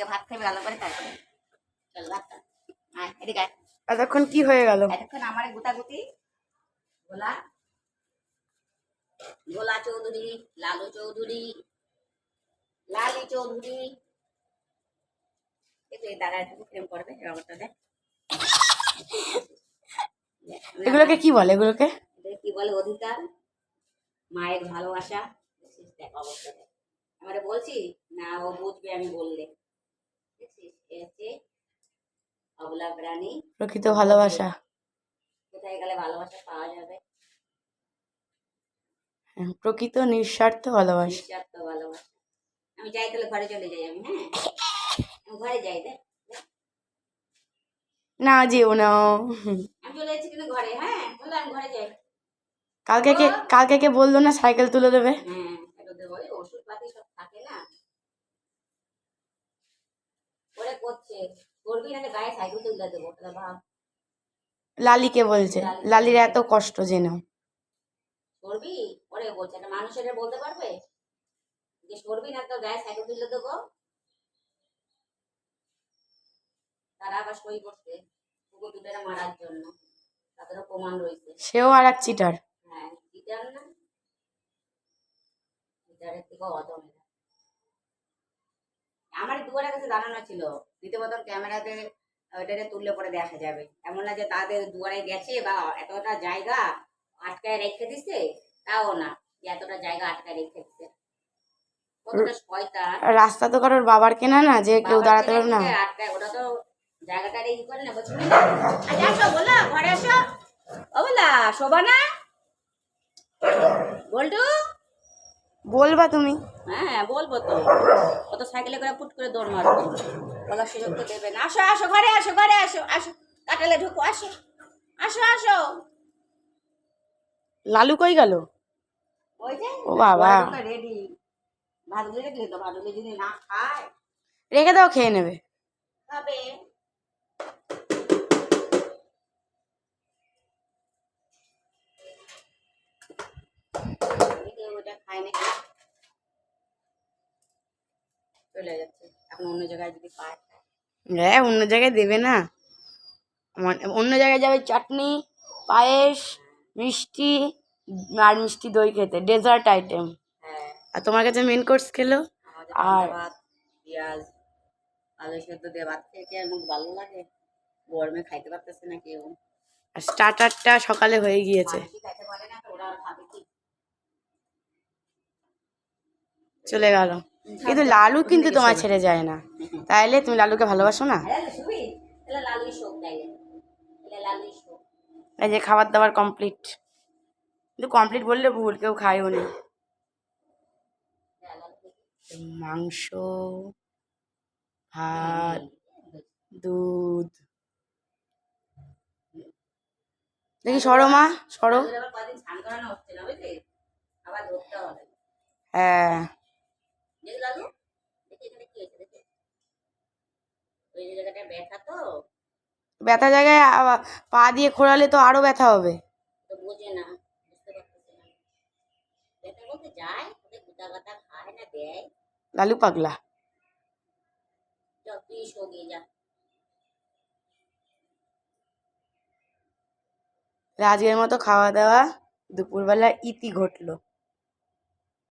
আগে ভাত খাবে ভালো করে তারপরে চল ভাত খা। আয় এদিকে আয়। এতক্ষণ কি হয়ে গেল? এতক্ষণ আমার গুতাগুতি ভোলা ভোলা চৌধুরী, লালু চৌধুরী, লালি চৌধুরী দাদা একটু প্রেম করবে ব্যাপারটা দেখ। এগুলোকে কি বলে? এগুলোকে কি বলে? অধিকার, মায়ের ভালোবাসা। দেখ অবস্থা দেখ, আমারে বলছি না, ও বুঝবে আমি বললে। দেখছিস অবলা প্রাণী, প্রকৃত ভালোবাসা। কোথায় গেলে ভালোবাসা পাওয়া যাবে? প্রকৃত নিঃস্বার্থ ভালোবাসা। নিঃস্বার্থ ভালোবাসা। আমি যাই তাহলে ঘরে চলে যাই আমি। হ্যাঁ আমি ঘরে যাই। দেখ না যেও না। আমি চলে যাচ্ছি কিন্তু ঘরে। হ্যাঁ বললাম আমি ঘরে যাই। কালকে কে বললো না সাইকেল তুলে দেবে? হ্যাঁ এটা দেবো, ওষুধ পাতি সব থাকে না। ওরে করছে, করবি না গায়ে সাইকেল তুলে দেবো। তাহলে ভাব। লালিকে বলছে, লালির এত কষ্ট জেনেও। করবি? ওরে বলছে, একটা মানুষ এটা বলতে পারবে যে করবি না তো গায়ে সাইকেল তুলে দেবো? তারা আবার সই করছে কুকুর দুটোরা মারার জন্য, তাদেরও প্রমাণ রয়েছে। সেও আর এক চিটার। হ্যাঁ চিটার না, চিটারের থেকেও অদম। আমার দুয়ারের কাছে দাঁড়ানো ছিল, দ্বিতীয় প্রথম ক্যামেরাতে ওইটাতে তুললে পরে দেখা যাবে। এমন না যে তাদের দুয়ারে গেছে বা এতটা জায়গা আটকায় রেখে দিছে, তাও না যে এতটা জায়গা আটকায় রেখে দিছে। কতটা শয়তান। রাস্তা তো কারোর বাবার কেনা না যে কেউ দাঁড়াতে পারবে না। আটকায়, ওটা তো জায়গাটা রেখে করে না। বলছি আসো বলা, ঘরে আসো। ও বলা শোভা না, বল্টু বলবা তুমি? হ্যাঁ বলবো তো। ও তো সাইকেলে করে পুট করে দৌড় মারবে, বলার সুযোগ তো দেবে না। আসো আসো ঘরে আসো, ঘরে আসো, আসো কাটালে ঢুকো, আসো আসো আসো। লালু কই গেল? ওই যে ও বাবা, রেডি। ভাতগুলি রেখে তো, ভাতগুলি যদি না খায় রেখে দাও, খেয়ে নেবে। খাবে। ওটা খায় না, চলে যাচ্ছে। এখন অন্য জায়গায় যদি পায়। হ্যাঁ অন্য জায়গায় দেবে না, অন্য জায়গায় যাবে চাটনি, পায়েস, মিষ্টি আর মিষ্টি দই খেতে, ডেজার্ট আইটেম। হ্যাঁ আর তোমার কাছে মেন কোর্স খেলো। আর ভাত, পেঁয়াজ, আলু সেদ্ধ দিয়ে ভাত খেয়ে আর মুখ ভালো লাগে? গরমে খাইতে পারতেছে না কেউ। স্টার্টারটা সকালে হয়ে গিয়েছে, খাইতে পারে না তো, ওরা আর খাবে কি? চলে গেল। কিন্তু লালু কিন্তু তোমায় ছেড়ে যায় না, তাইলে তুমি লালুকে ভালোবাসো না? এই যে খাবার দাবার কমপ্লিট, কিন্তু কমপ্লিট বললে ভুল, কেউ খায়ও নি। মাংস, ভাত, দুধ। দেখি সরো মা, সরো। হ্যাঁ ব্যথা জায়গায় পা দিয়ে খোঁড়ালে তো আরো ব্যথা হবে। বোঝে না, বুঝতে পারতেছে না। ব্যথা বলতে যায়, গুটা গাটা খায় না, দেয়। লালু পাগলা। তুই শোগে যা। আজকের মতো খাওয়া দাওয়া দুপুরবেলা ইতি ঘটলো।